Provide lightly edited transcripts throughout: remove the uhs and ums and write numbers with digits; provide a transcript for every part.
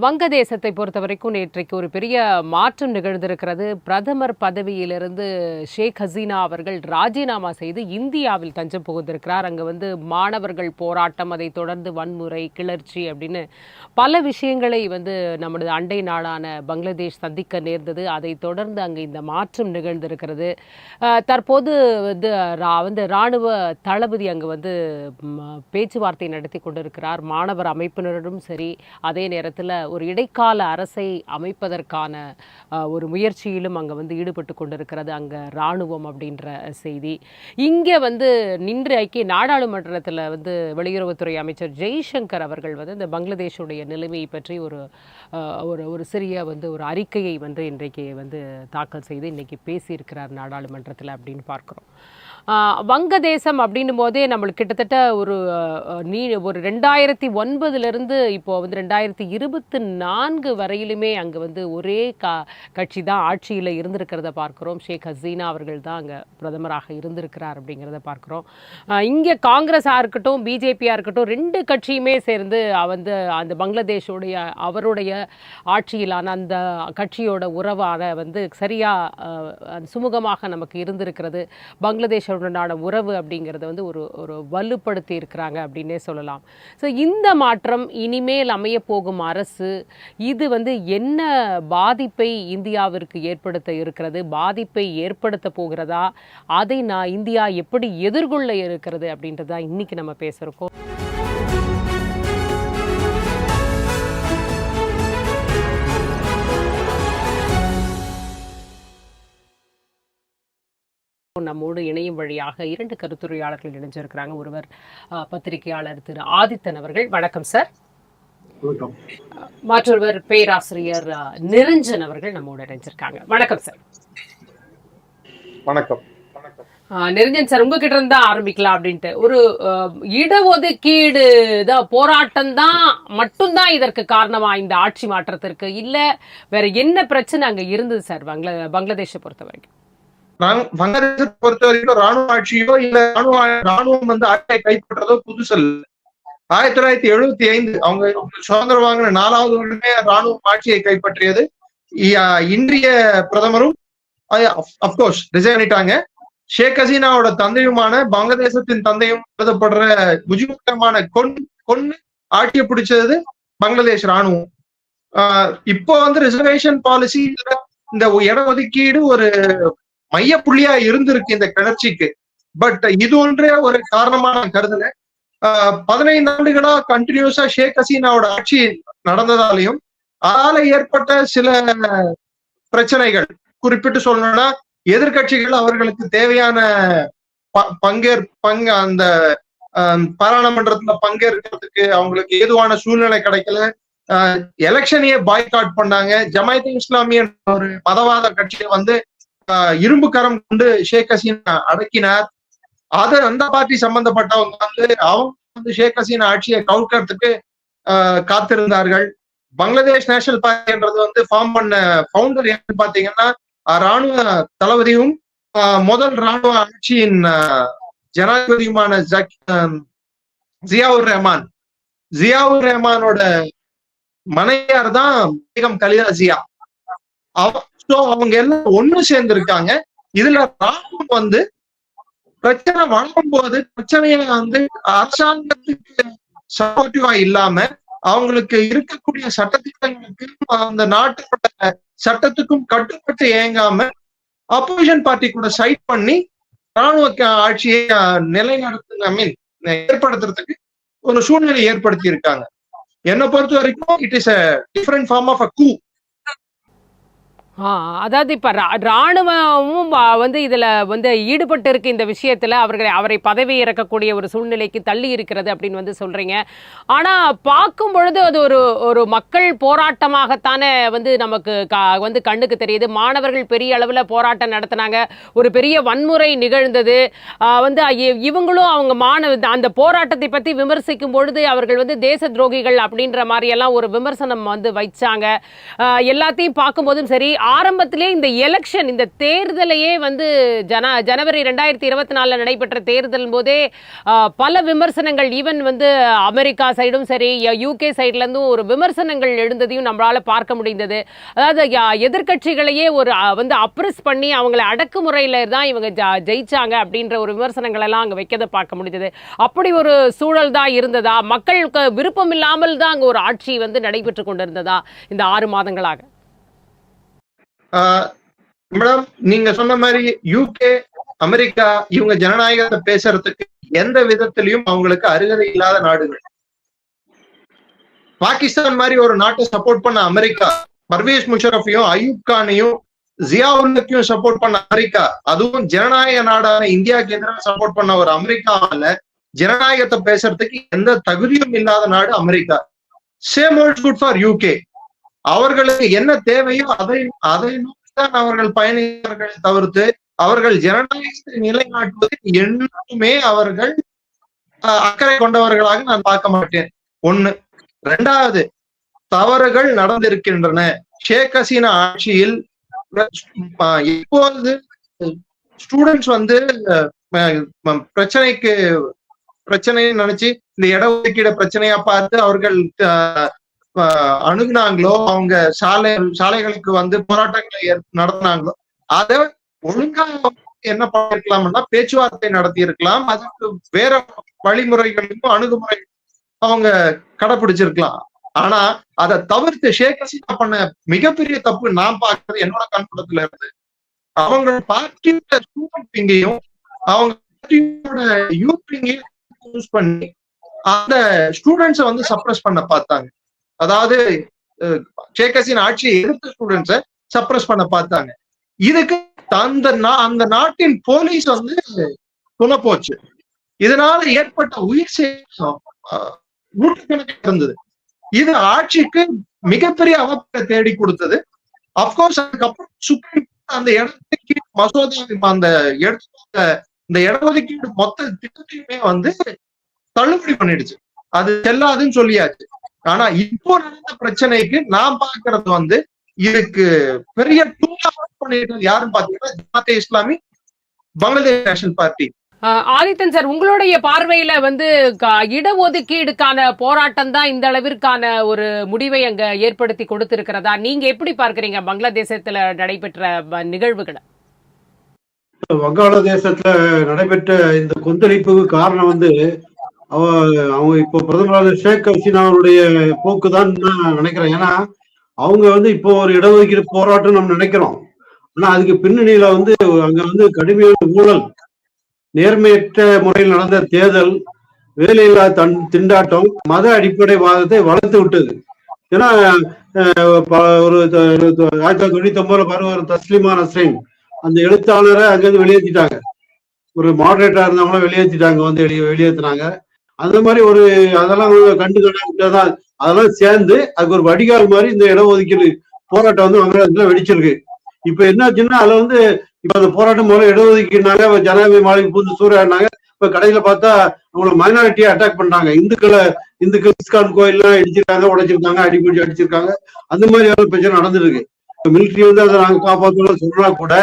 வங்கதேசத்தை பொறுத்தவரைக்கும் நேற்றைக்கு ஒரு பெரிய மாற்றம் நிகழ்ந்திருக்கிறது. பிரதமர் பதவியிலிருந்து ஷேக் ஹசீனா அவர்கள் ராஜினாமா செய்து இந்தியாவில் தஞ்சம் புகுந்திருக்கிறார். அங்கே மாணவர்கள் போராட்டம், அதை தொடர்ந்து வன்முறை, கிளர்ச்சி அப்படின்னு பல விஷயங்களை நமது அண்டை நாடான பங்களாதேஷ் சந்திக்க நேர்ந்தது. அதை தொடர்ந்து அங்கே இந்த மாற்றம் நிகழ்ந்திருக்கிறது. தற்போது இராணுவ தளபதி அங்கே பேச்சுவார்த்தை நடத்தி கொண்டிருக்கிறார். மாணவர் அமைப்பினரும் சரி, அதே நேரத்தில் ஒரு இடைக்கால அரசை அமைப்பதற்கான ஒரு முயற்சியிலும் அங்கே ஈடுபட்டு கொண்டிருக்கிறது அங்கே இராணுவம் அப்படின்ற செய்தி. இங்கே இன்றைக்கு நாடாளுமன்றத்தில் வெளியுறவுத்துறை அமைச்சர் ஜெய்சங்கர் அவர்கள் இந்த பங்களாதேஷுடைய நிலைமையை பற்றி ஒரு ஒரு சிறிய ஒரு அறிக்கையை இன்றைக்கு தாக்கல் செய்து இன்னைக்கு பேசியிருக்கிறார் நாடாளுமன்றத்தில் அப்படின்னு பார்க்குறோம். வங்கதேசம் அப்படின்னும் போதே நம்மளுக்கு கிட்டத்தட்ட ஒரு 2009 இப்போ 2024 வரையிலுமே அங்கே ஒரே கட்சி தான் ஆட்சியில் இருந்திருக்கிறத பார்க்குறோம். ஷேக் ஹசீனா அவர்கள் தான் அங்கே பிரதமராக இருந்திருக்கிறார் அப்படிங்கிறத பார்க்குறோம். இங்கே காங்கிரஸாக இருக்கட்டும், பிஜேபியாக இருக்கட்டும், ரெண்டு கட்சியுமே சேர்ந்து அந்த பங்களாதேஷோடைய அவருடைய ஆட்சியிலான அந்த கட்சியோட உறவான சரியாக சுமூகமாக நமக்கு இருந்திருக்கிறது. பங்களாதேஷ உறவு அப்படிங்கிறத ஒரு வலுப்படுத்தி இருக்கிறாங்க அப்படின்னே சொல்லலாம். ஸோ இந்த மாற்றம் இனிமேல் அமைய போகும் அரசு இது என்ன பாதிப்பை இந்தியாவிற்கு ஏற்படுத்த இருக்கிறது, பாதிப்பை ஏற்படுத்த போகிறதா, அதை இந்தியா எப்படி எதிர்கொள்ள இருக்கிறது அப்படின்றதா இன்னைக்கு நம்ம பேசுறோம். நம்மோடு இணையும் வழியாக இரண்டு கருத்துரையாளர்கள் இணைஞ்சிருக்கிறாங்க. ஒருவர் பத்திரிகையாளர் திரு ஆதித்தன் அவர்கள், வணக்கம் சார். மற்றொருவர் பேராசிரியர் நிரஞ்சன் அவர்கள் நம்மோடு இணைஞ்சிருக்காங்க. வணக்கம் சார். வணக்கம். நிரஞ்சன் சார், உங்ககிட்ட இருந்தா ஆரம்பிக்கலாம் அப்படின்ட்டு. ஒரு இடஒதுக்கீடு போராட்டம் தான் மட்டும்தான் இதற்கு காரணமா இந்த ஆட்சி மாற்றத்திற்கு, இல்ல வேற என்ன பிரச்சனை அங்க இருந்தது சார் பங்களாதேஷை பொறுத்த வரைக்கும்? வங்கதேசத்தை பொறுத்த வரைக்கும் ராணுவ ஆட்சியோ இல்ல ராணுவம் ஆட்சியை கைப்பற்றதோ புதுசல்ல. 1975 அவங்க சுதந்திரம் வாங்கின 4வது வருடமே ராணுவம் ஆட்சியை கைப்பற்றியது. இன்றைய பிரதமரும் அப்கோர்ஸ் ரிசைன் பண்ணிட்டாங்க. ஷேக் ஹசீனாவோட தந்தையுமான பங்களாதேசத்தின் தந்தையும் கருதப்படுற முஜிபுர் ரஹ்மான கொன்னு ஆட்சியை பிடிச்சது பங்களாதேஷ் ராணுவம். இப்போ ரிசர்வேஷன் பாலிசி, இந்த இடஒதுக்கீடு ஒரு மைய புள்ளியா இருந்திருக்கு இந்த கிளர்ச்சிக்கு. பட் இது ஒன்றே ஒரு காரணமா நான் கருதுனேன். 15 ஆண்டுகளா கண்டினியூஸா ஷேக் ஹசீனாவோட ஆட்சி நடந்ததாலையும் அதால ஏற்பட்ட சில பிரச்சனைகள் குறிப்பிட்டு சொல்லணும்னா, எதிர்கட்சிகள் அவர்களுக்கு தேவையான அந்த பாராளுமன்றத்துல பங்கேற்கிறதுக்கு அவங்களுக்கு ஏதுவான சூழ்நிலை கிடைக்கல. எலெக்ஷனையே பாய்காட் பண்ணாங்க. ஜமாயத் இஸ்லாமிய ஒரு மதவாத கட்சியை இரும்பு கரம் கொண்டு ஷேக் ஹசீனா அடக்கினார். அந்த பார்ட்டி சம்பந்தப்பட்டவங்க அவங்க ஷேக் ஹசீனா ஆட்சியை கவுக்கிறதுக்கு காத்திருந்தார்கள். பங்களாதேஷ் நேஷனல் பார்ட்டின்றது ஃபார்ம் பண்ண ஃபவுண்டர் யாருன்னு பாத்தீங்கன்னா ராணுவ தளபதியும் முதல் ராணுவ ஆட்சியின் ஜனாதிபதியுமான ஜியாவுர் ரஹ்மானோட மனைவியார் தான் பேகம் கலிதா ஜியா. அவங்க எல்லாம் ஒண்ணு சேர்ந்து இருக்காங்க. இதுல ராணுவம் பிரச்சனை வளரும் போது பிரச்சனைய அரசாங்கத்துக்கு சப்போர்ட்டிவா இல்லாம அவங்களுக்கு இருக்கக்கூடிய சட்டத்திட்டங்களுக்கும் அந்த நாட்டோட சட்டத்துக்கும் கட்டுப்பட்டு இயங்காம அப்போசிஷன் பார்ட்டி கூட சைட் பண்ணி ராணுவ ஆட்சியை ஏற்படுத்துறதுக்கு ஒரு சூழ்நிலை ஏற்படுத்தி இருக்காங்க. என்னை பொறுத்த வரைக்கும் it is a different form of a coup. அதாவது இப்ப ராணுவமும் இதுல ஈடுபட்டு இருக்கு இந்த விஷயத்துல, அவரை பதவி இறக்கக்கூடிய ஒரு சூழ்நிலைக்கு தள்ளி இருக்கிறது அப்படின்னு சொல்றீங்க. ஆனா பார்க்கும் பொழுது அது ஒரு மக்கள் போராட்டமாகத்தானே நமக்கு கண்ணுக்கு தெரியுது. மாணவர்கள் பெரிய அளவுல போராட்டம் நடத்தினாங்க, ஒரு பெரிய வன்முறை நிகழ்ந்தது. இவங்களும் அவங்க அந்த போராட்டத்தை பத்தி விமர்சிக்கும் பொழுது அவர்கள் தேச துரோகிகள் அப்படின்ற மாதிரி எல்லாம் ஒரு விமர்சனம் வைச்சாங்க. எல்லாத்தையும் பார்க்கும்போதும் சரி, ஆரம்பத்திலே இந்த எலெக்ஷன், இந்த தேர்தலையே வந்து ஜனவரி 2024 நடைபெற்ற தேர்தல் போதே பல விமர்சனங்கள், ஈவன் வந்து அமெரிக்கா சைடும் சரி, யூகே சைட்ல இருந்தும் ஒரு விமர்சனங்கள் எழுந்ததையும் நம்மளால பார்க்க முடிந்தது. அதாவது எதிர்கட்சிகளையே ஒரு வந்து அப்ரஸ் பண்ணி அவங்களை அடக்குமுறையில தான் இவங்க ஜெயிச்சாங்க அப்படின்ற ஒரு விமர்சனங்கள் எல்லாம் அங்க வைக்கதை பார்க்க முடிஞ்சது. அப்படி ஒரு சூழல் தான் இருந்ததா? மக்களுக்கு விருப்பம் இல்லாமல் தான் அங்க ஒரு ஆட்சி வந்து நடைபெற்று கொண்டிருந்ததா இந்த 6 மாதங்களாக? மேடம், நீங்க சொன்ன மாதிரி யூகே, அமெரிக்கா இவங்க ஜனநாயகத்தை பேசுறதுக்கு எந்த விதத்திலையும் அவங்களுக்கு அருகதை இல்லாத நாடுகள். பாகிஸ்தான் மாதிரி ஒரு நாட்டை சப்போர்ட் பண்ண அமெரிக்கா, பர்வேஸ் முஷரஃபையும் அயூப் கானையும் ஜியாவுல்லையும் சப்போர்ட் பண்ண அமெரிக்கா, அதுவும் ஜனநாயக நாடான இந்தியாவுக்கு எதிராக சப்போர்ட் பண்ண ஒரு அமெரிக்காவால ஜனநாயகத்தை பேசுறதுக்கு எந்த தகுதியும் இல்லாத நாடு America. Same holds good for UK. அவர்களுக்கு என்ன தேவையோ அதை நோக்கிதான் அவர்கள் பயணிக்கிறார்கள் தவிர்த்து அவர்கள் ஜனநாயகத்தை நிலைநாட்டுவதில் என்றுமே அவர்கள் அக்கறை கொண்டவர்களாக நான் பார்க்க மாட்டேன். ஒண்ணு. ரெண்டாவது, தவறுகள் நடந்திருக்கின்றன. ஷேக் ஹசீனா ஆட்சியில் இப்போது ஸ்டூடெண்ட்ஸ் வந்து பிரச்சனை நினைச்சு இந்த இடஒதுக்கீடு பிரச்சனையா பார்த்து அவர்கள் அணுகுனாங்களோ, அவங்க சாலைகளுக்கு வந்து போராட்டங்களை நடத்தினாங்களோ, அதை ஒழுங்கா என்ன பண்ணிருக்கலாம்னா பேச்சுவார்த்தை நடத்தி இருக்கலாம். அதற்கு வேற வழிமுறைகளுக்கும் அணுகுமுறை அவங்க கடைபிடிச்சிருக்கலாம். ஆனா அதை தவிர்த்து ஷேக் ஹசீனா பண்ண மிகப்பெரிய தப்பு நான் பார்க்கறது என்னோட கண்ணோட்டத்துல இருந்து, அவங்க பார்ட்டியோட ஸ்டூடெண்ட் விங்கையும் அவங்க பார்ட்டியோட யூத் விங்கையும் யூஸ் பண்ணி அந்த ஸ்டூடெண்ட்ஸை வந்து சப்ரஸ் பண்ண பார்த்தாங்க. அதாவது ஷேக் ஹசீனா ஆட்சியை எதிர்த்த ஸ்டூடெண்ட்ஸை சப்ரஸ் பண்ண பார்த்தாங்க. இதுக்கு அந்த நாட்டின் போலீஸ் வந்து துணை போச்சு. இதனால ஏற்பட்ட உயிர் சேதம் நூற்றுக்கணக்கில் இருந்தது. இது ஆட்சிக்கு மிகப்பெரிய அவப்பை தேடி கொடுத்தது. அப்கோர்ஸ் அதுக்கப்புறம் சுப்ரீம் அந்த இடஒதுக்கீடு மசோதா, இந்த இடஒதுக்கீடு மொத்த திட்டத்தையுமே வந்து தள்ளுபடி பண்ணிடுச்சு. அது செல்லாதுன்னு சொல்லியாச்சு. ஆனா இப்போ நடந்த பிரச்சனைக்கு நான் பாக்குறது வந்து இதுக்கு பெரிய டூலா பண்ணிட்டு யாருன்னு பாத்தீங்கன்னா Jamaat-e Islami, Bangladesh national party. Adithan sir, உங்களுடைய பார்வையில வந்து இடஒதுக்கீடுக்கான போராட்டம் தான் இந்த அளவிற்கான ஒரு முடிவை அங்க ஏற்படுத்தி கொடுத்திருக்கிறதா? நீங்க எப்படி பார்க்கறீங்க பங்களாதேசத்துல நடைபெற்ற நிகழ்வுகளை? வங்காளதேசத்துல நடைபெற்ற இந்த கொந்தளிப்புக்கு காரணம் வந்து அவங்க இப்போ பிரதமர் ஷேக் ஹசீனாவுடைய போக்கு தான் நான் நினைக்கிறேன். ஏன்னா அவங்க வந்து இப்போ ஒரு இடஒதுக்கீடு போராட்டம் நம்ம நினைக்கிறோம். ஆனா அதுக்கு பின்னணியில வந்து அங்க வந்து கடுமையான ஊழல், நேர்மையற்ற முறையில் நடந்த தேர்தல், வேலையில்லா திண்டாட்டம், மத அடிப்படை வாதத்தை வளர்த்து விட்டது. ஏன்னா ஒரு 1999 பருவ தஸ்லிமா நஸ்ரீன் அந்த எழுத்தாளரை அங்கிருந்து வெளியேற்றிட்டாங்க. ஒரு மாடரேட்டரா இருந்தவங்களும் வெளியேற்றிட்டாங்க, வந்து வெளியேற்றினாங்க. அந்த மாதிரி ஒரு அதெல்லாம் விட்டதான் அதெல்லாம் சேர்ந்து அதுக்கு ஒரு வடிகால் மாதிரி இந்த இடஒதுக்கீடு போராட்டம் வந்து வங்காளத்துல வெடிச்சிருக்கு. இப்ப என்னாச்சுன்னா அதுல வந்து இப்ப அந்த போராட்டம் முதல்ல இடஒதுக்கீடுனாங்க, ஜனாதிபதி மாளிகை பூந்து சூறையாடினாங்க. இப்ப கடையில பார்த்தா அவங்கள மைனாரிட்டியா அட்டாக் பண்றாங்க. இந்துக்கள் இஸ்கான் கோயில்லாம் இடிச்சிருக்காங்க, உடைச்சிருக்காங்க, அடிப்பிடிச்சு அடிச்சிருக்காங்க. அந்த மாதிரி பிரச்சனை நடந்துருக்கு. மிலிட்ரி வந்து அதை நாங்க காப்பாற்றணும் சொன்னா கூட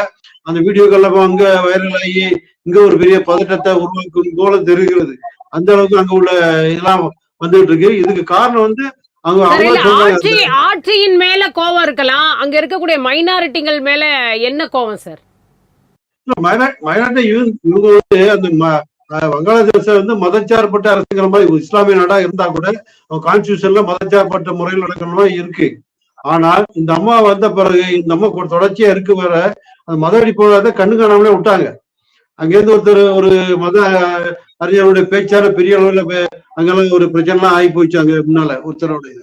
அந்த வீடியோக்கள்ல அங்க வைரல் ஆகி இங்க ஒரு பெரிய பதட்டத்தை உருவாக்கும் போல தெரிகிறது. அந்த அளவுக்கு அங்க உள்ள இதெல்லாம் வந்துட்டு இருக்கு. இதுக்கு காரணம் வந்து ஆட்சியின் மேல கோபம் இருக்கலாம், அங்க இருக்கக்கூடிய மைனாரிட்டிகள் மேல என்ன கோபம் சார்? மைனாரிட்டி இவங்க வந்து அந்த வங்காளதேசம் வந்து மதச்சார்பற்ற அரசுங்கிற மாதிரி இஸ்லாமிய நாடா இருந்தா கூட கான்ஸ்டியூஷன்ல மதச்சார்பற்ற முறையில் நடக்கிற மாதிரி இருக்கு. ஆனால் இந்த அம்மா வந்த பிறகு இந்த அம்மா தொடர்ச்சியா இருக்கு வர அந்த மத அடிப்படையை கண்ணு காணாமலே விட்டாங்க. அங்கிருந்து ஒருத்தர் ஒரு மத அறிஞருடைய பேச்சால பெரிய அளவுல அங்கெல்லாம் ஒரு பிரச்சனை எல்லாம் ஆகி போயிச்சு. அங்க முன்னால ஒருத்தருடைய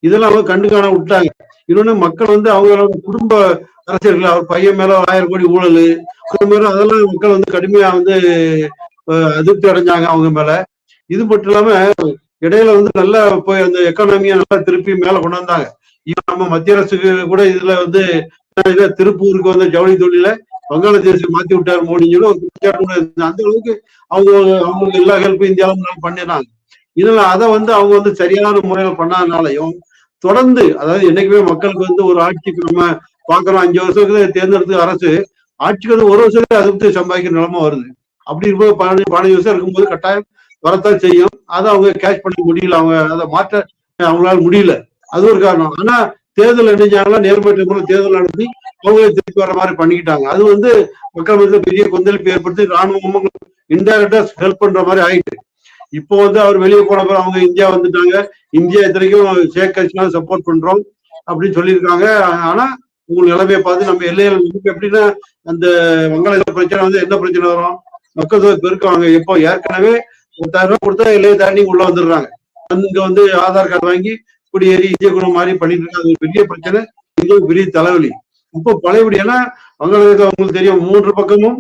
இதெல்லாம் அவங்க கண்டு காண விட்டாங்க. இன்னொன்னு மக்கள் வந்து அவங்களோட குடும்ப அரசியல்கள், அவர் பையன் மேல 1000 கோடி ஊழல், அந்த மாதிரி அதெல்லாம் மக்கள் வந்து கடுமையா வந்து அதிருப்தி அடைஞ்சாங்க அவங்க மேல. இது மட்டும் இல்லாம இடையில வந்து நல்லா போய் அந்த எக்கானமியா நல்லா திருப்பி மேல கொண்டு வந்தாங்க. இப்ப நம்ம மத்திய அரசுக்கு கூட இதுல வந்து திருப்பூருக்கு வந்து ஜவுளி தொழில வங்காளதேசம் மாத்தி விட்டாரு மோடின்னு ஒரு அந்த அளவுக்கு அவங்களுக்கு எல்லா ஹெல்ப்பும் இந்தியாவும் பண்ணிடுறாங்க. இதுல அதை வந்து அவங்க வந்து சரியான முறையில பண்ணாதனாலையும் தொடர்ந்து, அதாவது என்னைக்குமே மக்களுக்கு வந்து ஒரு ஆட்சிக்கு நம்ம பாக்குறோம் 5 வருஷத்துக்கு தேர்ந்தெடுத்து அரசு ஆட்சிக்கு வந்து 1 வருஷத்துல அதிருப்தி சம்பாதிக்கிற நிலைமை வருது. அப்படி இருக்கும்போது 15 வருஷம் இருக்கும்போது கட்டாயம் வரத்தான் செய்யும். அதை அவங்க கேட்ச் பண்ண முடியல, அவங்க அதை மாற்ற அவங்களால முடியல. அது ஒரு காரணம். ஆனா தேர்தல் நினைஞ்சாங்களா நேர்மையற்ற முறையில் தேர்தல் நடத்தி அவங்க திருப்பி வர மாதிரி பண்ணிக்கிட்டாங்க. அது வந்து மக்கள் மத்தியில் பெரிய கொந்தளிப்பு ஏற்படுத்தி ராணுவமும் இன்டைரக்டா ஹெல்ப் பண்ற மாதிரி ஆயிட்டு. இப்போ வந்து அவர் வெளியே போன பிறகு அவங்க இந்தியா வந்துட்டாங்க. இந்தியா இத்தனைக்கும் ஷேக் ஹசீனா சப்போர்ட் பண்றோம் அப்படின்னு சொல்லியிருக்காங்க. ஆனா உங்க நிலைமையை பார்த்து நம்ம எல்லையில எப்படின்னா அந்த வங்காள பிரச்சனை வந்து என்ன பிரச்சனை வரும், மக்கள் தொகை பெருக்குவாங்க. இப்போ ஏற்கனவே 10,000 ரூபாய் கொடுத்தா எல்லையை தாண்டி உள்ள வந்துடுறாங்க. இங்க வந்து ஆதார் கார்டு வாங்கி குடியேறி இந்திய குணம் மாதிரி பண்ணிட்டு இருக்காங்க. ஒரு பெரிய பிரச்சனை, இது ஒரு பெரிய தலைவலி. இப்போ பழையபடி ஏன்னா வங்காளதேசம் அவங்களுக்கு தெரியும் 3 பக்கமும்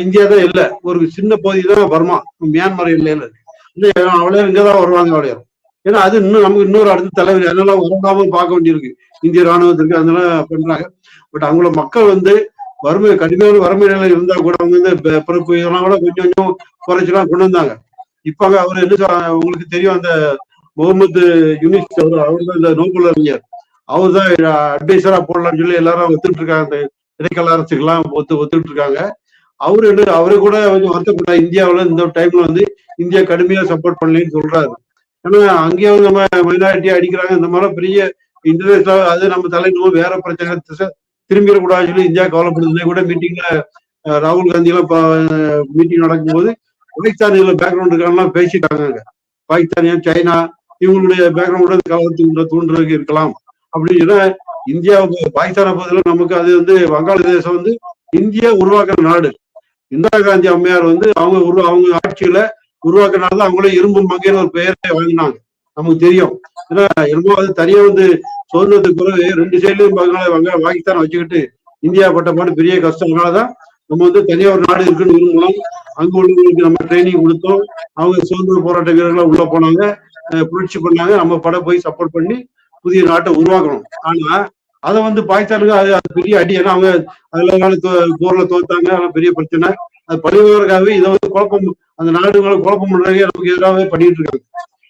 இந்தியா தான் இல்ல, ஒரு சின்ன பகுதி தான் பர்மா, மியான்மர் எல்லையில இருக்கு. அவ்வளோ இங்கதான் வருவாங்க அவ்வளோ. ஏன்னா அது இன்னும் நமக்கு இன்னொரு அடுத்த தலைவலி. அதனால வரலாம பார்க்க வேண்டியிருக்கு இந்திய ராணுவத்திற்கு. அதனால பண்றாங்க. பட் அவங்கள மக்கள் வந்து வறுமை கடுமையான வறுமை நிலை இருந்தா கூட அவங்க வந்து பிறப்பு இதெல்லாம் கூட கொஞ்சம் கொஞ்சம் குறைச்சலாம் கொண்டு வந்தாங்க. இப்ப அவர் என்ன உங்களுக்கு தெரியும், அந்த முகமது யூனிஸ் அவர் தான் இந்த நோபல் அறிஞர், அவர் தான் அட்வைசரா போடலாம்னு சொல்லி எல்லாரும் ஒத்துட்டு இருக்காங்க. அந்த இடைக்கால அரசுக்கெல்லாம் ஒத்துட்டு இருக்காங்க. அவரு கூட கொஞ்சம் வருத்தப்பட்ட இந்தியாவில இந்த டைம்ல வந்து இந்தியா கடுமையா சப்போர்ட் பண்ணலன்னு சொல்றாரு. ஏன்னா அங்கேயே நம்ம மைனாரிட்டி அடிக்கிறாங்க, இந்த மாதிரி பெரிய இன்டர்நேஷனல் அது நம்ம தலைநோம் வேற பிரச்சனை திரும்பிடக்கூடாதுன்னு சொல்லி இந்தியா கவலைப்படுதுன்னே கூட மீட்டிங்ல ராகுல் காந்தி எல்லாம் மீட்டிங் நடக்கும்போது பாகிஸ்தானில பேக்ரவுண்ட் இருக்காங்கலாம் பேசிட்டாங்க. பாகிஸ்தானியா சைனா இவங்களுடைய பேக்ரவுண்ட் கலவரத்துக்கு தூண்டுறதுக்கு இருக்கலாம் அப்படின்னு சொன்னா இந்தியாவுக்கு பாகிஸ்தானை பொறுத்தவரை நமக்கு அது வந்து வங்காளதேசம் வந்து இந்தியா உருவாக்குற நாடு. இந்திரா காந்தி அம்மையார் வந்து அவங்க ஆட்சியில உருவாக்குனால அவங்களே இரும்பு மங்கைன்னு ஒரு பெயரை வாங்கினாங்க. நமக்கு தெரியும். ஏன்னா என்னமோ அது தனியா வந்து சுதந்திரத்துக்கு பிறகு 2 சைட்லயும் பாகிஸ்தான் வச்சுக்கிட்டு இந்தியா பட்ட பாட்டு பெரிய கஷ்டம். அதனாலதான் நம்ம வந்து தனியா ஒரு நாடு இருக்குன்னு விரும்பணும். அங்க உள்ளவங்களுக்கு நம்ம ட்ரைனிங் கொடுத்தோம். அவங்க சுதந்திர போராட்ட வீரர்களா உள்ள போனாங்க, புரட்சி பண்ணாங்க. நம்ம படம் போய் சப்போர்ட் பண்ணி புதிய நாட்டை உருவாக்கணும். ஆனா அதை வந்து பாகிஸ்தானுக்கு அது பெரிய அடி. ஏன்னா அவங்க அதுல போர்ல தோத்தாங்க, பெரிய பிரச்சனை. அது பழிவதற்காகவே இதை வந்து குழப்பம், அந்த நாடுகளை குழப்பம் பண்றதுக்கே நமக்கு எதிராகவே பண்ணிட்டு இருக்காங்க.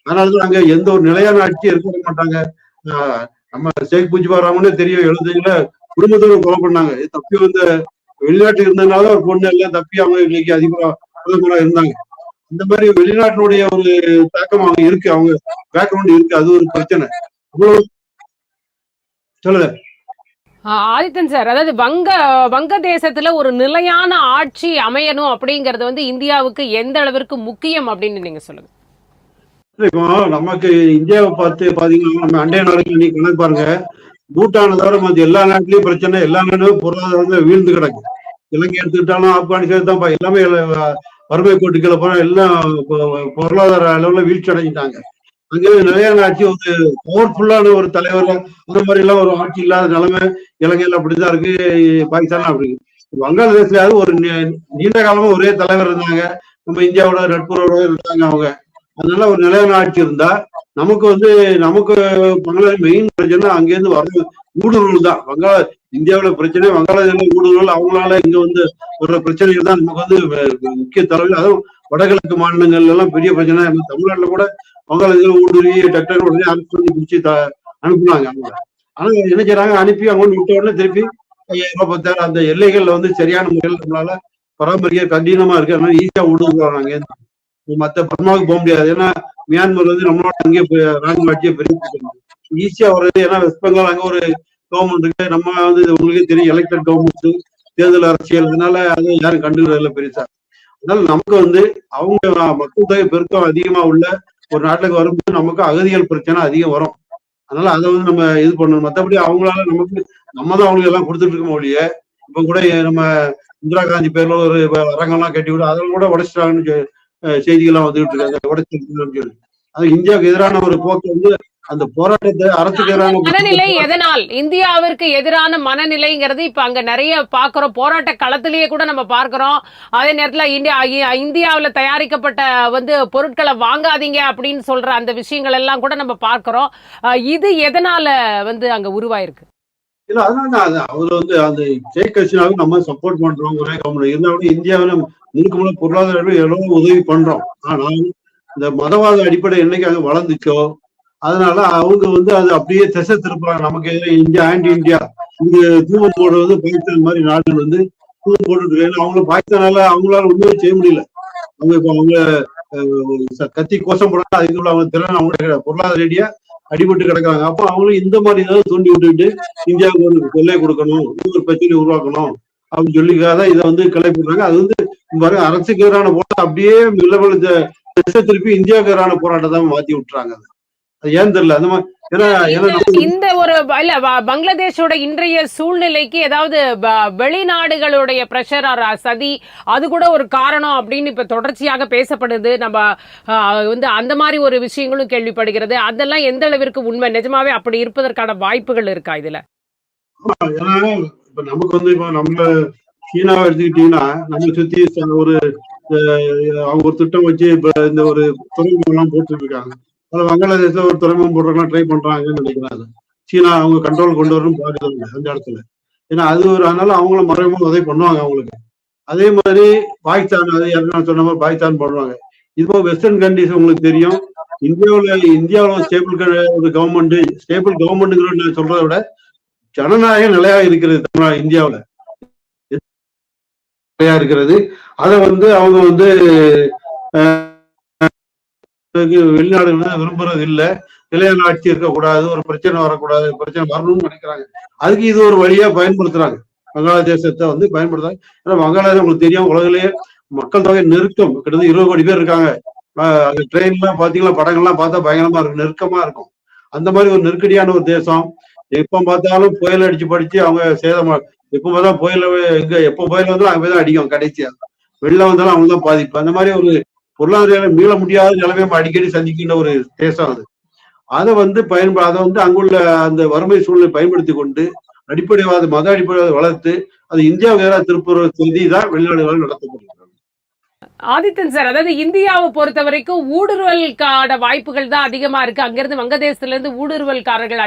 அதனாலதான் அங்க எந்த ஒரு நிலையான ஆட்சி இருக்க மாட்டாங்க. நம்ம ஷேக் முஜிபுர் ரஹ்மானே தெரியும், 75ல குடும்பத்தோட கொலை பண்ணாங்க. தப்பி வந்து வெளிநாட்டுக்கு இருந்ததுனால ஒரு பொண்ணு எல்லாம் தப்பி அவங்க இன்னைக்கு அதிபரா இருந்தாங்க. இந்த மாதிரி வெளிநாட்டினுடைய ஒரு தாக்கம் அவங்க இருக்கு, அவங்க பேக்ரவுண்ட் இருக்கு. அது ஒரு பிரச்சனை. சொல்லுங்க ஆதித்தன் சார், அதாவது வங்க தேசத்துல ஒரு நிலையான ஆட்சி அமையணும் அப்படிங்கறது வந்து இந்தியாவுக்கு எந்த அளவிற்கு முக்கியம் அப்படின்னு நீங்க சொல்லுங்க. இப்போ நமக்கு இந்தியாவை பார்த்து பாத்தீங்கன்னா நம்ம அண்டைய நாடுகள் நீங்க கணக்கு பாருங்க. பூட்டானை தவிர மற்ற எல்லா நாட்டிலயும் பிரச்சனை, எல்லா நாடுகளும் பொருளாதாரம் வீழ்ந்து கிடக்கு. இலங்கை எடுத்துக்கிட்டாலும் ஆப்கானிஸ்தான் தான் எல்லாமே வறுமை கோட்டுக்களை போன எல்லாம் பொருளாதார அளவுல வீழ்ச்சி அடைஞ்சிட்டாங்க. அங்கே நிலையான ஆட்சி ஒரு பவர்ஃபுல்லான ஒரு தலைவர் அந்த மாதிரி எல்லாம் ஒரு ஆட்சி இல்லாத நிலைமை இலங்கையில அப்படிதான் இருக்கு, பாகிஸ்தான் அப்படி. வங்காளதேசத்துலயாவது ஒரு நீண்ட காலமா ஒரே தலைவர் இருந்தாங்க, நம்ம இந்தியாவோட நட்புறவோட இருந்தாங்க அவங்க. அதனால ஒரு நிலையான ஆட்சி இருந்தா நமக்கு பங்களாதேஷ் மெயின் பிரச்சனை அங்கேருந்து வர ஊடுருவல் தான். இந்தியாவில பிரச்சனை வங்காளதேச ஊடுருவல். அவங்களால இங்க வந்து ஒரு பிரச்சனைகள் தான் நமக்கு வந்து முக்கிய தலைவர். அதுவும் வடகிழக்கு மாநிலங்கள்ல எல்லாம் பெரிய பிரச்சனை. தமிழ்நாட்டுல கூட வங்காளதேசம் ஊடுருவி டக்டர் உடனே அரசு பிடிச்சி அனுப்புனாங்க அவங்க. ஆனா என்ன செய்யறாங்க, அனுப்பி அவங்க விட்ட உடனே திருப்பி 5,000 10,000 அந்த எல்லைகள்ல வந்து சரியான முறையில் நம்மளால பராமரிக்க கடினமா இருக்கு. அதனால ஈஸியா ஊடுருவாங்க. மத்த பர்மாவுக்கு போக முடியாது. ஏன்னா மியான்மர் வந்து நம்மளோட அங்கேயே ராணுவ ஆட்சியை பெரிய ஈஸியா வருது. ஏன்னா வெஸ்ட் பெங்கால் அங்க ஒரு கவர்மெண்ட் இருக்கு. நம்ம வந்து உங்களுக்கே தெரியும் எலெக்டட் கவர்மெண்ட், தேர்தல் அரசியல். அதனால அதை யாரும் கண்டுக்கிறதில்ல பெருசா. அதனால நமக்கு வந்து அவங்க மக்கள் தொகை பெருக்கம் அதிகமா உள்ள ஒரு நாட்டுக்கு வரும்போது நமக்கு அகதிகள் பிரச்சனை அதிகம் வரும். அதனால அதை வந்து நம்ம இது பண்ணணும். மற்றபடி அவங்களால நம்ம தான் அவங்களுக்கு எல்லாம் கொடுத்துட்டு இருக்க முடிய. இப்ப கூட நம்ம இந்திரா காந்தி பேர்ல ஒரு அரங்கெல்லாம் கட்டி விட அதெல்லாம் கூட உடைச்சிட்டாங்கன்னு செய்திகள்லாம் வந்துகிட்டு இருக்காங்க. உடைச்சிருக்கணும்னு சொல்லி அது இந்தியாவுக்கு எதிரான ஒரு போக்கு வந்து அந்த போராட்டத்தை அரசுக்கு எதிரான மனநிலை எதனால் இந்தியாவிற்கு எதிரான மனநிலைங்கிறது இப்ப அங்க நிறைய பாக்குறோம். போராட்ட களத்திலேயே கூட நம்ம பார்க்கிறோம். அதே நேரத்துல இந்தியாவில தயாரிக்கப்பட்ட வந்து பொருட்களை வாங்காதீங்க அப்படின்னு சொல்ற அந்த விஷயங்கள் எல்லாம் கூட நம்ம பார்க்கிறோம். இது எதனால வந்து அங்க உருவாயிருக்கு? இல்ல அதனால அவரு வந்து அந்த ஷேக் ஹசீனாவுக்கு நம்ம சப்போர்ட் பண்றோம். ஒரே கவர்மெண்ட் இருந்தாலும் இந்தியாவில முழுக்க பொருளாதார எவ்வளவு உதவி பண்றோம். ஆனால் இந்த மதவாத அடிப்படை என்னைக்கு அங்க வளர்ந்துச்சோ அதனால அவங்க வந்து அது அப்படியே திசை திருப்புறாங்க. நமக்கு இந்தியா ஆன்டி இந்தியா இங்க தூவம் போடுறது பாகிஸ்தான் மாதிரி நாடுகள் வந்து தூவம் போட்டுட்டு இருக்காங்க. அவங்களும் பாகிஸ்தானால அவங்களால ஒண்ணுமே செய்ய முடியல. அவங்க இப்ப அவங்க கத்தி கோஷம் போடாங்க, அதுக்குள்ள அவங்க திறன் அவங்க பொருளாதார ரீதியா அடிபட்டு கிடக்குறாங்க. அப்போ அவங்களும் இந்த மாதிரி ஏதாவது தூண்டி விட்டுட்டு இந்தியாவுக்கு ஒரு கொள்ளை கொடுக்கணும், ஒரு பிரச்சனை உருவாக்கணும் அப்படின்னு சொல்லிக்காதான் இதை வந்து கிளப்பிடுறாங்க. அது வந்து அரசுக்கு எதிரான போராட்டம் அப்படியே திசை திருப்பி இந்தியாவுக்கு எதிரான போராட்டத்தை மாத்தி விட்டுறாங்க. அது ஏன் தெரியல. அந்த மாதிரி இந்த ஒரு இல்ல பங்களாதேஷோட இன்றைய சூழ்நிலைக்கு ஏதாவது வெளிநாடுகளுடைய பிரஷர் சதி அது கூட ஒரு காரணம் அப்படின்னு இப்ப தொடர்ச்சியாக பேசப்படுது. நம்ம வந்து அந்த மாதிரி ஒரு விஷயங்களும் கேள்விப்படுகிறது. அதெல்லாம் எந்த அளவிற்கு உண்மை? நிஜமாவே அப்படி இருப்பதற்கான வாய்ப்புகள் இருக்கா இதுல? ஏன்னா இப்ப நமக்கு வந்து இப்ப நம்ம சீனாவை எடுத்துக்கிட்டீங்கன்னா நம்ம சுத்தி ஒரு அவங்க ஒரு திட்டம் வச்சு இப்ப இந்த ஒரு துறைமுகம் எல்லாம் போட்டு இருக்காங்க. அதுல வங்காளதேசத்துல ஒரு துறைமுகம் போடுறதுலாம் ட்ரை பண்றாங்கன்னு நினைக்கிறாங்க. சீனா அவங்க கண்ட்ரோல் கொண்டு வரணும் பாக்குறாங்க அந்த இடத்துல. ஏன்னா அது ஒரு அதனால அவங்களும் மறைமுக உதவி பண்ணுவாங்க அவங்களுக்கு. அதே மாதிரி பாகிஸ்தான், அது யாரும் சொன்ன மாதிரி பாகிஸ்தான் பண்ணுவாங்க. இப்போ வெஸ்டர்ன் கண்ட்ரிஸ் உங்களுக்கு தெரியும், இந்தியாவில் ஸ்டேபிள் ஒரு கவர்மெண்ட், ஸ்டேபிள் கவர்மெண்ட்ங்கிற சொல்றதை விட ஜனநாயக நிலையா இருக்கிறது இந்தியாவில் நிலையா இருக்கிறது. அதை வந்து அவங்க வந்து வெளிநாடுகள் விரும்புறது இல்லை. நிலையான ஆட்சி இருக்கக்கூடாது, ஒரு பிரச்சனை வரக்கூடாது, பிரச்சனை வரணும்னு நினைக்கிறாங்க. அதுக்கு இது ஒரு வழியா பயன்படுத்துறாங்க. வங்காளதேசத்தை வந்து பயன்படுத்துறாங்க. ஏன்னா வங்காளதேசம் உங்களுக்கு தெரியும், உலகிலேயே மக்கள் தொகை நெருக்கம் கிட்டத்தட்ட 20 கோடி பேர் இருக்காங்க. ட்ரெயின்லாம் பாத்தீங்களா, படங்கள்லாம் பார்த்தா பயங்கரமா இருக்கும், நெருக்கமா இருக்கும். அந்த மாதிரி ஒரு நெருக்கடியான ஒரு தேசம். எப்ப பார்த்தாலும் புயல் அடிச்சு படிச்சு அவங்க சேதமா, எப்ப பார்த்தா புயல எங்க எப்ப புயல் வந்தாலும் அங்கே தான் அடிக்கும். கடைசியா வெள்ளம் வந்தாலும் அவங்க தான் பாதிப்பு. அந்த மாதிரி ஒரு பொருளாதார மீள முடியாத நிலைமை அடிக்கடி சந்திக்கின்ற ஒரு தேசம் அது. அதை வந்து அதை வந்து அங்குள்ள அந்த வறுமை சூழ்நிலை பயன்படுத்தி கொண்டு அடிப்படைவாத மத அடிப்படைவாத வளர்த்து அது இந்தியாவுக்கு எதிராக திருப்புற செய்தி தான் வெளிநாடுகளில் நடத்தப்படுகிறது. ஆதித்தன் சார், அதாவது இந்தியாவை பொறுத்த வரைக்கும் ஊடுருவலுக்கான வாய்ப்புகள் தான் அதிகமா இருக்கு. அங்கிருந்து வங்கதேசத்துல இருந்து ஊடுருவல்காரர்கள்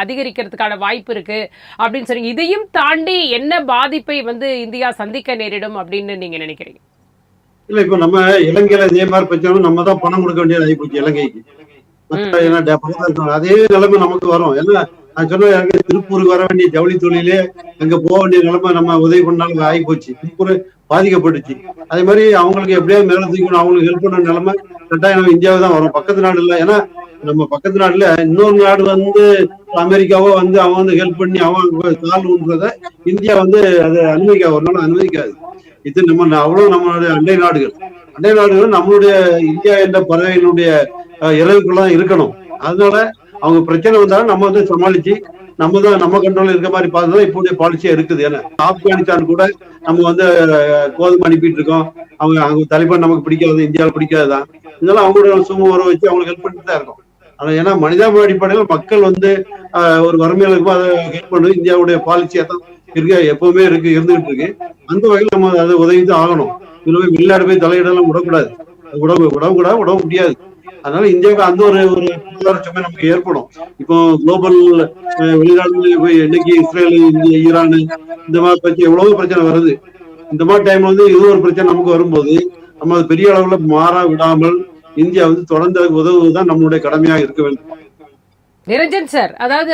அதிகரிக்கிறதுக்கான வாய்ப்பு இருக்கு அப்படின்னு சொன்னீங்க. இதையும் தாண்டி என்ன பாதிப்பை வந்து இந்தியா சந்திக்க நேரிடும் அப்படின்னு நீங்க நினைக்கிறீங்க? இல்ல, இப்ப நம்ம இலங்கையில இதே மாதிரி பிரச்சனை நம்ம தான் பணம் கொடுக்க வேண்டியது ஆகி போச்சு இலங்கைக்கு. அதே நிலைமை நமக்கு வரும். ஏன்னா நான் சொன்ன திருப்பூருக்கு வர வேண்டிய ஜவுளி தொழிலே அங்க போக வேண்டிய நிலைமை நம்ம உதவி பண்ணாலும் ஆகி போச்சு. திருப்பூர் பாதிக்கப்பட்டுச்சு. அதே மாதிரி அவங்களுக்கு எப்படியாவது மேல தூக்கணும், அவங்களுக்கு ஹெல்ப் பண்ண நிலைமை கட்டாயம் நம்ம இந்தியாவை தான் வரும், பக்கத்து நாடு இல்லை. ஏன்னா நம்ம பக்கத்து நாடுல இன்னொரு நாடு வந்து அமெரிக்காவோ வந்து அவன் வந்து ஹெல்ப் பண்ணி அவன் கால் ஊன்றத இந்தியா வந்து அதை அனுமதிக்காது, ஒரு நாள் அனுமதிக்காது. இது நம்ம அவ்வளவு நம்மளுடைய அண்டை நாடுகள் நம்மளுடைய இந்தியா என்ற பறவைகளுடைய இறவுக்குள்ளதான் இருக்கணும். அதனால அவங்க பிரச்சனை வந்தாலும் நம்ம வந்து சமாளிச்சு நம்ம கண்ட்ரோல் இருக்க மாதிரி பார்த்துதான் இப்போடைய பாலிசியா இருக்குது. ஏன்னா ஆப்கானிஸ்தான் கூட நம்ம வந்து கோதுமை அனுப்பிட்டு இருக்கோம். அவங்க தலைப்பான் நமக்கு பிடிக்காது, இந்தியாவில் பிடிக்காதுதான். இதெல்லாம் அவங்களோட சும்மா வர வச்சு அவங்களுக்கு ஹெல்ப் பண்ணிட்டு தான் இருக்கும். ஆனா ஏன்னா மனிதாபிமான அடிப்படையில் மக்கள் வந்து ஒரு வறுமையில இருக்கும், அதை ஹெல்ப் பண்ணுறது இந்தியாவுடைய பாலிசியா தான் எப்பவுமே இருந்துகிட்டு இருக்கு. அந்த வகையில் நம்ம அதை உதவிதான் ஆகணும். இதுவே வெளிநாடு போய் தலையிடலாம் விடக்கூடாது, விட முடியாது. அதனால இந்தியாவுக்கு அந்த ஒரு பொருளாதார சுமை நமக்கு ஏற்படும். இப்போ குளோபல் வெளிநாடுகளில் போய் இன்னைக்கு இஸ்ரேல், இந்தியா, ஈரான் இந்த மாதிரி பிரச்சனை எவ்வளவு பிரச்சனை வருது. இந்த மாதிரி டைம்ல வந்து இது ஒரு பிரச்சனை நமக்கு வரும்போது நம்ம அது பெரிய அளவுல மாற விடாமல் இந்தியா வந்து தொடர்ந்து உதவுவதுதான் நம்மளுடைய கடமையாக இருக்க வேண்டும். நிரஞ்சன் சார், அதாவது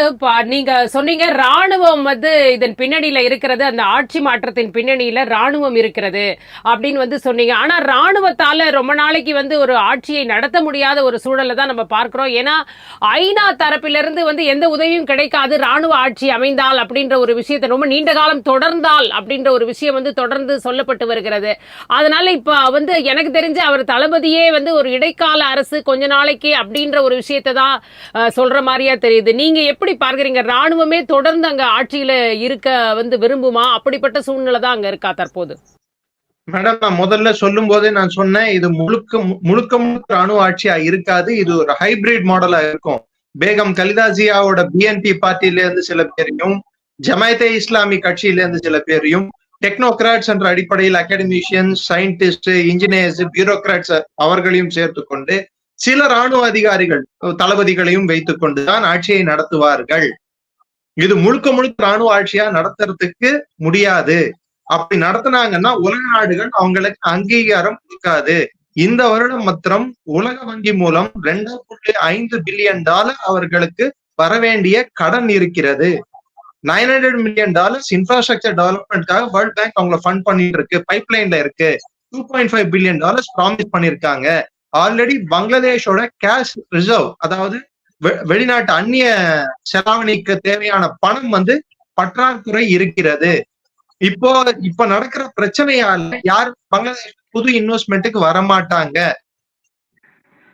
நீங்க சொன்னீங்க ராணுவம் வந்து இதன் பின்னணியில இருக்கிறது, அந்த ஆட்சி மாற்றத்தின் பின்னணியில ராணுவம் இருக்கிறது அப்படின்னு வந்து சொன்னீங்க. ஆனா ராணுவத்தால ரொம்ப நாளைக்கு வந்து ஒரு ஆட்சியை நடத்த முடியாத ஒரு சூழலை தான் நம்ம பார்க்கிறோம். ஏன்னா ஐநா தரப்பிலிருந்து வந்து எந்த உதவியும் கிடைக்காது ராணுவ ஆட்சி அமைந்தால் அப்படின்ற ஒரு விஷயத்தை, ரொம்ப நீண்ட காலம் தொடர்ந்தால் அப்படின்ற ஒரு விஷயம் வந்து தொடர்ந்து சொல்லப்பட்டு வருகிறது. அதனால இப்ப வந்து எனக்கு தெரிஞ்சு அவர் தளபதியே வந்து ஒரு இடைக்கால அரசு கொஞ்ச நாளைக்கு அப்படின்ற ஒரு விஷயத்தை தான் சொல்ற மாதிரி தெரியுது. நீங்க எப்படி பார்க்கறீங்க? ராணுவமே தொடர்ந்து அங்க ஆட்சியில இருக்க வந்து விரும்புமா? அப்படிப்பட்ட சூழ்நிலை தான் அங்க இருக்கா தற்போது? மேடம், நான் முதல்ல சொல்லும் போதே நான் சொன்னேன், இது முழுக்க ராணுவ ஆட்சியா இருக்காது. இது ஒரு ஹைபிரிட் மாடலா இருக்கும். பேகம் கலிதாசியாவோட பிஎன்பி பார்ட்டில இருந்து சில பேரையும், ஜமாயத்தே இஸ்லாமி கட்சியில இருந்து சில பேரையும், டெக்னோகிராட்ஸ் என்ற அடிப்படையில் அகாடமிஷியன்ஸ், சயின்டிஸ்ட், இன்ஜினியர்ஸ், பியூரோகிராட்ஸ் அவர்களையும் சேர்த்துக்கொண்டு சில ராணுவ அதிகாரிகள் தளபதிகளையும் வைத்துக் கொண்டுதான் ஆட்சியை நடத்துவார்கள். இது முழுக்க ராணுவ ஆட்சியா நடத்துறதுக்கு முடியாது. அப்படி நடத்தினாங்கன்னா உலக நாடுகள் அவங்களுக்கு அங்கீகாரம் கொடுக்காது. இந்த வருடம் மாத்திரம் உலக வங்கி மூலம் $2.5 பில்லியன் அவர்களுக்கு வரவேண்டிய கடன் இருக்கிறது. $900 million இன்ஃப்ராஸ்ட்ரக்சர் டெவலப்மெண்ட்காக வேர்ல்ட் பேங்க் அவங்களை ஃபண்ட் பண்ணிட்டு இருக்கு, பைப்லைன்ல இருக்கு. $2.5 பில்லியன் ப்ராமிஸ் பண்ணிருக்காங்க. ஆல்ரெடி பங்களாதேஷோட கேஷ் ரிசர்வ், அதாவது வெளிநாட்டு அந்நிய செலாவணிக்கு தேவையான பணம் பற்றாக்குறை இருக்கிறது. இப்ப நடக்கிற பிரச்சனையால யாரும் பங்களாதேஷ் புது இன்வெஸ்ட்மெண்ட்டுக்கு வரமாட்டாங்க.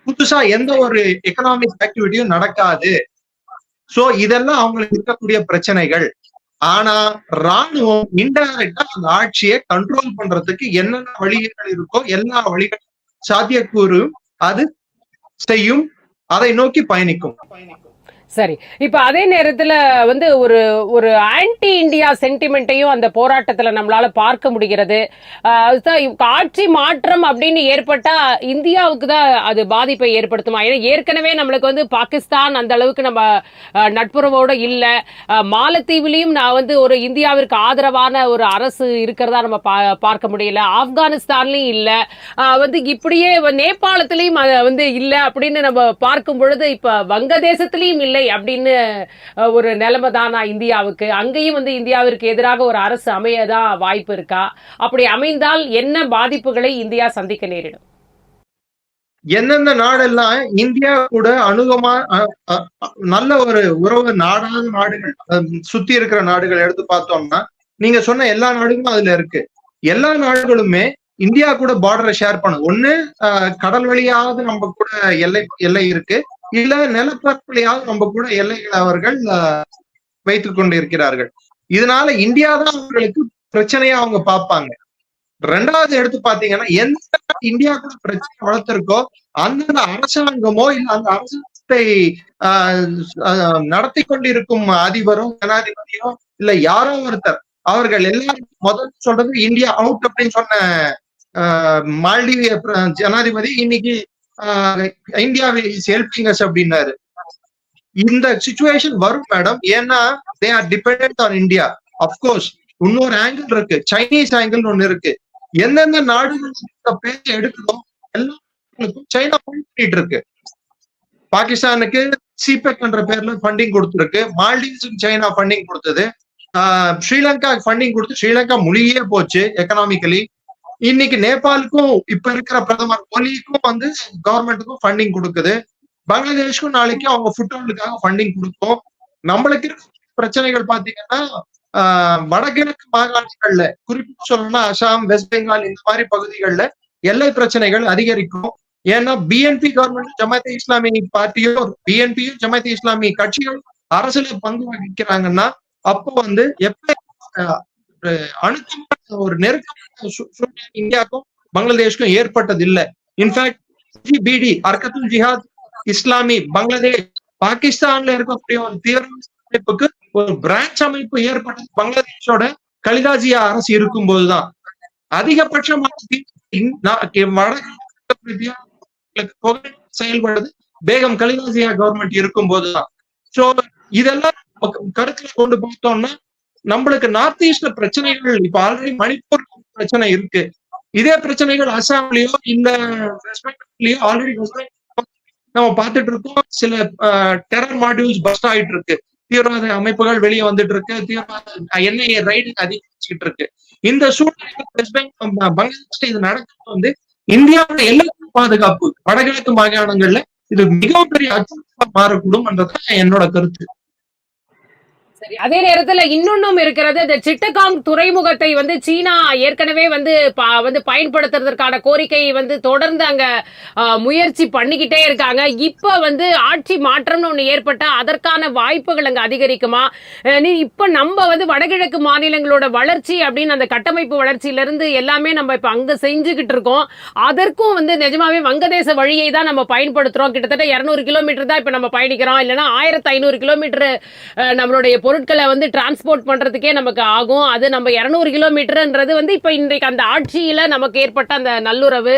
புதுசா எந்த ஒரு எக்கனாமிக் ஆக்டிவிட்டியும் நடக்காது. சோ இதெல்லாம் அவங்களுக்கு இருக்கக்கூடிய பிரச்சனைகள். ஆனா ராணுவம் இன்டைரக்டா அந்த ஆட்சியை கண்ட்ரோல் பண்றதுக்கு என்னென்ன வழிகள் இருக்கோ எல்லா வழிகளும் சாத்தியக்கூறு அது செய்யும், அதை நோக்கி பயணிக்கும். சரி, இப்ப அதே நேரத்துல ஒரு ஒரு ஆன்டி இந்தியா சென்டிமெண்ட்டையும் அந்த போராட்டத்துல நம்மளால பார்க்க முடிகிறது. ஆட்சி மாற்றம் அப்படின்னு ஏற்பட்டா இந்தியாவுக்கு தான் அது பாதிப்பை ஏற்படுத்துமா? ஏன்னா ஏற்கனவே நம்மளுக்கு பாகிஸ்தான் அந்த அளவுக்கு நம்ம நட்புறவோட இல்ல. மாலத்தீவுலயும் நான் ஒரு இந்தியாவிற்கு ஆதரவான ஒரு அரசு இருக்கிறதா நம்ம பார்க்க முடியல. ஆப்கானிஸ்தான்லயும் இல்ல. இப்படியே நேபாளத்திலயும் இல்ல அப்படின்னு நம்ம பார்க்கும் பொழுது இப்ப வங்கதேசத்திலயும் இல்லை அப்படின்னு ஒரு நிலைமை தானா இந்தியாவுக்கு? அங்கேயும் இந்தியாவிற்கு எதிராக ஒரு அரசு அமையதான் வாய்ப்பு இருக்கா? அப்படி அமைந்தால் என்ன பாதிப்புகளை இந்தியா சந்திக்க நேரிடும்? எந்தெந்த நாடெல்லாம் இந்தியா கூட அணுகமா நல்ல ஒரு உறவு நாடாத நாடுகள், சுத்தி இருக்கிற நாடுகள் எடுத்து பார்த்தோம்னா நீங்க சொன்ன எல்லா நாடுகளும் அதுல இருக்கு. எல்லா நாடுகளுமே இந்தியா கூட பார்டரை ஷேர் பண்ணும். ஒண்ணு கடல் வழியாவது நம்ம கூட எல்லை இருக்கு, இல்ல நிலப்பரப்புலையாவது நம்ம கூட எல்லைகளை அவர்கள் வைத்துக் கொண்டு இருக்கிறார்கள். இதனால இந்தியா தான் அவங்களுக்கு பிரச்சனையா அவங்க பார்ப்பாங்க. ரெண்டாவது எடுத்து பாத்தீங்கன்னா எந்த இந்தியா கூட பிரச்சனை வளர்த்திருக்கோ அந்தந்த அரசாங்கமோ இல்ல அந்த அரசாங்கத்தை நடத்தி கொண்டிருக்கும் அதிபரோ ஜனாதிபதியோ இல்ல யாரோ ஒருத்தர், அவர்கள் எல்லாரும் முதல் சொல்றது இந்தியா அவுட் அப்படின்னு சொன்ன மால்டீவிய ஜனாதிபதி இன்னைக்கு இந்தியாவை ஹெல்பிங் அஸ் அப்படின்னாரு. இந்த சிச்சுவேஷன் வரும் மேடம். ஏன்னா they are dependent on India. Of course இன்னொரு ஆங்கிள் இருக்கு, சைனீஸ் ஆங்கிள் ஒண்ணு இருக்கு. எந்தெந்த நாடுகள் பேச்ச எடுக்கணும் எல்லாருக்கும் சைனா பண்ணிட்டு இருக்கு. பாகிஸ்தானுக்கு சிபெக் என்ற பேர்ல ஃபண்டிங் கொடுத்துருக்கு. மால்டீவ்ஸுக்கு சைனா ஃபண்டிங் கொடுத்தது. ஸ்ரீலங்கா ஃபண்டிங் கொடுத்து ஸ்ரீலங்கா முழுகியே போச்சு எக்கனாமிக்கலி. இன்னைக்கு நேபாளுக்கும் இப்ப இருக்கிற பிரதமர் ஒலிக்கும் கவர்மெண்ட்டுக்கும் ஃபண்டிங் கொடுக்குது. பங்களாதேஷ்க்கும் நாளைக்கு அவங்க ஃபுட்பாலுக்காக ஃபண்டிங் கொடுக்கும். நம்மளுக்கு இருக்கிற பிரச்சனைகள் பாத்தீங்கன்னா வடகிழக்கு மாகாணங்கள்ல, குறிப்பிட்டு சொல்லணும்னா அசாம், வெஸ்ட் பெங்கால் இந்த மாதிரி பகுதிகளில் எல்லை பிரச்சனைகள் அதிகரிக்கும். ஏன்னா பிஎன்பி கவர்மெண்ட் ஜமாத் இஸ்லாமி பார்ட்டியோ பிஎன்பியும் ஜமாத் இஸ்லாமி கட்சிகள் அரசுல பங்கு வகிக்கிறாங்கன்னா அப்போ எப்ப அணுக்கமான ஒரு நெருக்கமான சூழ்நிலை இந்தியாவுக்கும் பங்களாதேஷ்க்கும் ஏற்பட்டது இல்லை. இன்ஃபேக்ட் பிடி அர்கத்துல் ஜிஹாத் இஸ்லாமி பங்களாதேஷ் பாகிஸ்தான்ல இருக்கக்கூடிய ஒரு தீவிரவாத அமைப்புக்கு ஒரு பிரான்ச் அமைப்பு ஏற்பட்டது பங்களாதேஷோட கலிதாஜியா அரசு இருக்கும் போதுதான். அதிகபட்சமாக செயல்படுறது பேகம் கலிதாஜியா கவர்மெண்ட் இருக்கும் போதுதான். சோ இதெல்லாம் கருத்துல கொண்டு பார்த்தோம்னா நம்மளுக்கு நார்த் ஈஸ்ட்ல பிரச்சனைகள் இப்ப ஆல்ரெடி மணிப்பூர் பிரச்சனை இருக்கு. இதே பிரச்சனைகள் அசாம்லயோ இல்ல வெஸ்ட் பெங்கால்லயோ ஆல்ரெடி நம்ம பார்த்துட்டு இருக்கோம். சில டெரர் மாடியூல்ஸ் பஸ்ட் ஆயிட்டு இருக்கு, தீவிரவாத அமைப்புகள் வெளியே வந்துட்டு இருக்கு, தீவிரவாத என்ஐஏ ரைடு அதிகரிச்சுட்டு இருக்கு. இந்த சூழ்நிலையில் வெஸ்ட் பெங்கால் பங்களாதேஷ் இது நடக்கிறது இந்தியாவோட எல்லை பாதுகாப்பு வடகிழக்கு மாகாணங்கள்ல இது மிகவும் பெரிய அச்சுறுத்தலா மாறக்கூடும் என்றதான் என்னோட கருத்து. அதே நேரத்துல இன்னொன்னும் இருக்கிறது, இந்த சிட்டகாங் துறைமுகத்தை சீனா ஏற்கனவே பயன்படுத்துறதுக்கான கோரிக்கையை தொடர்ந்து அங்க முயற்சி பண்ணிக்கிட்டே இருக்காங்க. இப்ப ஆட்சி மாற்றம்னு ஒண்ணு ஏற்பட்டா அதற்கான வாய்ப்புகள் அங்க அதிகரிக்குமா? இப்ப நம்ம வடகிழக்கு மாநிலங்களோட வளர்ச்சி அப்படின்னு அந்த கட்டமைப்பு வளர்ச்சியில இருந்து எல்லாமே நம்ம இப்ப அங்க செஞ்சுக்கிட்டு இருக்கோம். அதற்கும் நிஜமாவே வங்கதேச வழியை தான் நம்ம பயன்படுத்துறோம். கிட்டத்தட்ட 200 கிலோமீட்டர் தான் இப்ப நம்ம பயணிக்கிறோம். இல்லைன்னா 1500 கிலோமீட்டர் நம்மளுடைய பொருட்களை டிரான்ஸ்போர்ட் பண்றதுக்கே நமக்கு ஆகும். அது நம்ம 200 கிலோமீட்டர்ன்றது இப்ப இன்றைக்கு அந்த ஆட்சியில நமக்கு ஏற்பட்ட அந்த நல்லுறவு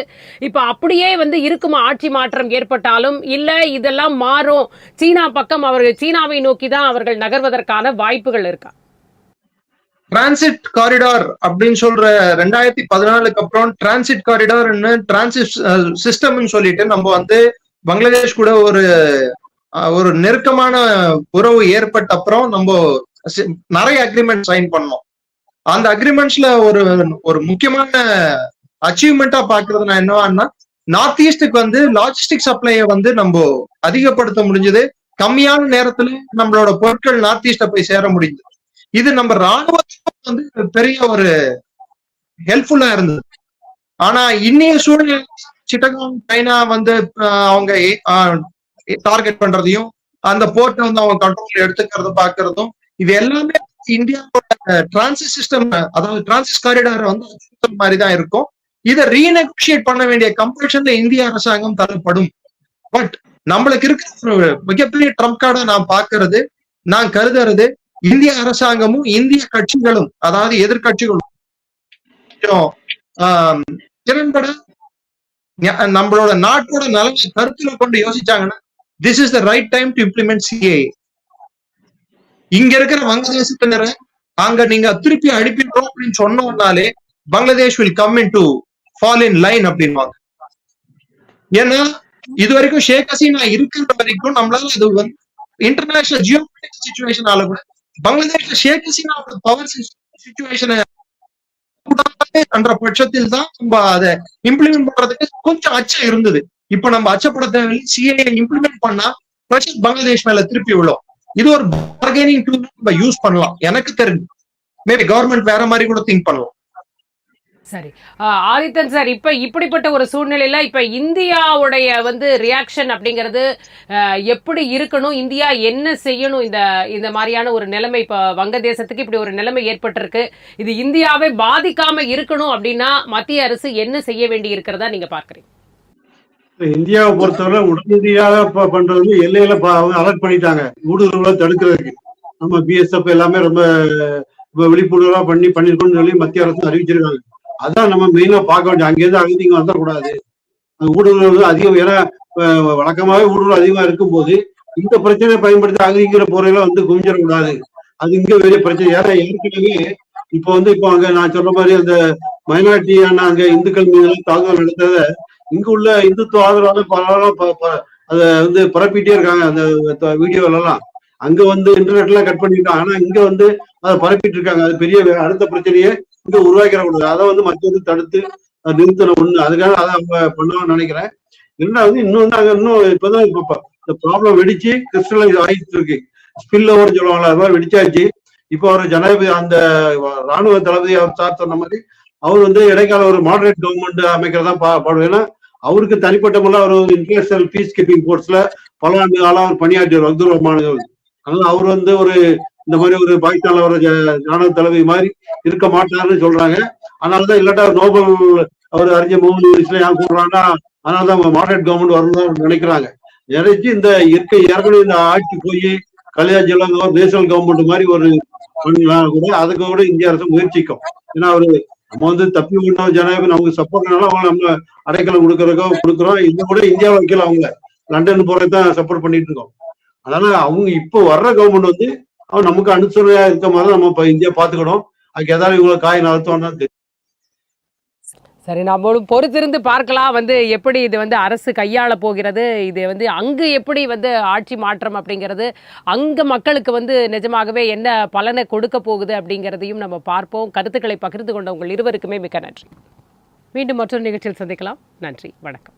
இப்ப அப்படியே இருக்குமா? ஆட்சி மாற்றம் ஏற்பட்டாலும் இல்ல இதெல்லாம் மாறும், சீனா பக்கம் அவர்கள் சீனாவை நோக்கி தான் அவர்கள் நகர்வதற்கான வாய்ப்புகள் இருக்கா? டிரான்சிட் காரிடார் அப்படின்னு சொல்ற 2014 அப்புறம் டிரான்சிட் காரிடார் டிரான்சிட் சிஸ்டம் சொல்லிட்டு நம்ம பங்களாதேஷ் கூட ஒரு நெருக்கமான உறவு ஏற்பட்ட அப்புறம் நம்ம நிறைய அக்ரிமெண்ட் சைன் பண்ணோம். அந்த அக்ரிமெண்ட்ஸ்ல ஒரு ஒரு முக்கியமான அச்சீவ்மெண்டா பாக்குறது நான் என்னன்னா, நார்த் ஈஸ்டுக்கு வந்து லாஜிஸ்டிக் சப்ளையை வந்து நம்ம அதிகப்படுத்த முடிஞ்சது. கம்மியான நேரத்துல நம்மளோட பொருட்கள் நார்த் ஈஸ்ட போய் சேர முடியுது. இது நம்ம ராணுவத்துக்கும் வந்து பெரிய ஒரு ஹெல்ப்ஃபுல்லா இருந்தது. ஆனா இன்னைய சூழ்நிலை சிட்டகாங் சைனா வந்து அவங்க டார்கெட் பண்றதையும் அந்த போர்ட்டை வந்து அவங்க கண்ட்ரோல் எடுத்துக்கிறத பாக்குறதும், இது எல்லாமே இந்தியாவோட டிரான்சிட் சிஸ்டம், அதாவது டிரான்சிட் காரிடார் வந்து மாதிரிதான் இருக்கும். இதை ரீநெகோசியேட் பண்ண வேண்டிய கம்பல்ஷன்ல இந்திய அரசாங்கம் தரப்படும். பட் நம்மளுக்கு இருக்கிற ஒரு மிகப்பெரிய ட்ரம்ப் கார்டை நான் கருதுறது, இந்திய அரசாங்கமும் இந்திய கட்சிகளும், அதாவது எதிர்கட்சிகளும் திறன்பட நம்மளோட நாட்டோட நலனை கருத்துல கொண்டு யோசிச்சாங்கன்னா, this is the right time to implement CAA. இங்க இருக்கிற வங்கதேசத்தினரை அங்க நீங்க திருப்பி அனுப்பிடுறோம் அப்படின்னு சொன்னோம்னாலே Bangladesh will come in to fall in line அப்படின்வாங்க. ஏன்னா இது வரைக்கும் ஷேக் ஹசீனா இருக்கிற வரைக்கும் நம்மளால அது வந்து இன்டர்நேஷனல் ஜியோபொலிட்டிக்கல் சிச்சுவேஷனால கூட பங்களாதேஷ்ல ஷேக் ஹசீனாவோட பவர் சிச்சுவேஷனை என்ற பட்சத்தில் தான் நம்ம அதை இம்ப்ளிமெண்ட் பண்றதுக்கு கொஞ்சம் அச்சம் இருந்தது. இப்ப நம்ம அச்சப்பட தேவையில்லை. சிஏஏ இம்ப்ளிமெண்ட் பண்ணா பிரஷர் பங்களாதேஷ் மேல திருப்பி விழும். இது ஒரு பார்கெனிங் டூல் நம்ம யூஸ் பண்ணலாம். எனக்கு தெரிஞ்சு மேபி கவர்மெண்ட் வேற மாதிரி கூட திங்க் பண்ணலாம். சரி ஆதித்தன் சார், இப்ப இப்படிப்பட்ட ஒரு சூழ்நிலையில இப்ப இந்தியாவுடைய வந்து ரியாக்ஷன் அப்படிங்கிறது எப்படி இருக்கணும், இந்தியா என்ன செய்யணும்? இந்த மாதிரியான ஒரு நிலைமை இப்ப வங்கதேசத்துக்கு இப்படி ஒரு நிலைமை ஏற்பட்டிருக்கு, இது இந்தியாவை பாதிக்காம இருக்கணும் அப்படின்னா மத்திய அரசு என்ன செய்ய வேண்டி இருக்கிறதா நீங்க பாக்குறீங்க? இந்தியாவை பொறுத்தவரை உடனடியாக பண்றது எல்லையில அவங்க அலர்ட் பண்ணிட்டாங்க ஊடுருவலை தடுக்கிறதுக்கு. நம்ம பிஎஸ்எஃப் எல்லாமே ரொம்ப விழிப்புணர்வா பண்ணிருக்கோம்னு சொல்லி மத்திய அரசு அறிவிச்சிருக்காங்க. அதான் நம்ம மெயினா பார்க்க வேண்டிய. அங்கேருந்து அங்கே இங்க வந்துடக்கூடாது. ஊடுருவல் அதிகம், ஏன்னா வழக்கமாவே ஊடுருவல் அதிகமா இருக்கும் போது இந்த பிரச்சனையை பயன்படுத்தி அங்கிற போறையில வந்து குவிஞ்சிடக்கூடாது. அது இங்க பெரிய பிரச்சனை. ஏன்னா ஏற்கனவே இப்போ அங்க நான் சொல்ற மாதிரி அந்த மைனாரிட்டியான அங்க இந்துக்கள் மீது தாக்குதல் நடத்தத இங்க உள்ள இந்துத்துவ ஆதரவாளர் அதை வந்து பரப்பிட்டே இருக்காங்க. அந்த வீடியோல எல்லாம் அங்க வந்து இன்டர்நெட்ல கட் பண்ணிட்டாங்க. ஆனா இங்க வந்து அதை பரப்பிட்டு இருக்காங்க. அது பெரிய அடுத்த பிரச்சனையே இங்க உருவாக்கிடக்கூடாது. அதை வந்து மத்திய தடுத்து நிறுத்தணும். ஒண்ணு அதுக்காக அதை அவங்க பண்ணணும்னு நினைக்கிறேன். ரெண்டாவது இன்னும் வந்து அங்க இன்னும் இப்பதான் இந்த ப்ராப்ளம் வெடிச்சு கிறிஸ்டலைஸ் ஆயிட்டு இருக்கு. ஸ்பில் ஓவர் சொல்லுவாங்களா, அது மாதிரி வெடிச்சாச்சு. இப்போ ஒரு ஜனாதிபதி அந்த ராணுவ தளபதி அவர் சார் சொன்ன மாதிரி அவர் வந்து இடைக்கால ஒரு மாடரேட் கவர்மெண்ட் அமைக்கிறதா பாடுவோம். ஏன்னா அவருக்கு தனிப்பட்ட முறையில் அவர் இன்டர்நேஷனல் பீஸ் கீப்பிங் போர்ட்ஸ்ல பல ஆண்டு காலம் அவர் பணியாற்றியவர் அப்துல் ரஹ்மான். அதனால அவர் வந்து இந்த மாதிரி ஒரு பாகிஸ்தான்ல ஒரு ராணுவ தளபதி மாதிரி இருக்க மாட்டாருன்னு சொல்றாங்க. அதனாலதான் இல்லாட்டா நோபல் அவர் அறிஞர் முகமது ஏன் சொல்றாங்கன்னா, அதனாலதான் மாடரேட் கவர்மெண்ட் வரணும்னு நினைக்கிறாங்க. நினைச்சு இந்த இயற்கை ஏற்கனவே இந்த ஆட்சி போய் கல்யா ஜெயலலிதா நேஷனல் கவர்மெண்ட் மாதிரி ஒரு பண்ணலாம் கூட, அதுக்கு கூட இந்திய அரசு முயற்சிக்கும். ஏன்னா நம்ம வந்து தப்பி விட்டோம் ஜனாதிபதி நமக்கு சப்போர்ட்னால அவங்க நம்ம அடைக்கலம் கொடுக்குறோம். இந்த கூட இந்தியாவில் வைக்கல, அவங்க லண்டன் போறதான் சப்போர்ட் பண்ணிட்டு இருக்கோம். அதனால அவங்க இப்போ வர்ற கவர்மெண்ட் வந்து அவன் நமக்கு அனுசரணையா இருக்க மாதிரி நம்ம இப்ப இந்தியா பாத்துக்கணும். அதுக்கு ஏதாவது இவ்வளவு காய் நடத்துவோம்னா சரி, நம்மளும் பொறுத்திருந்து பார்க்கலாம் வந்து எப்படி இது வந்து அரசு கையாள போகிறது. இது வந்து அங்கு எப்படி வந்து ஆட்சி மாற்றம் அப்படிங்கிறது, அங்க மக்களுக்கு வந்து நிஜமாகவே என்ன பலனை கொடுக்க போகுது அப்படிங்கிறதையும் நம்ம பார்ப்போம். கருத்துக்களை பகிர்ந்து கொண்ட உங்கள் இருவருக்குமே மிக்க நன்றி. மீண்டும் மற்றொரு நிகழ்ச்சியில் சந்திக்கலாம். நன்றி, வணக்கம்.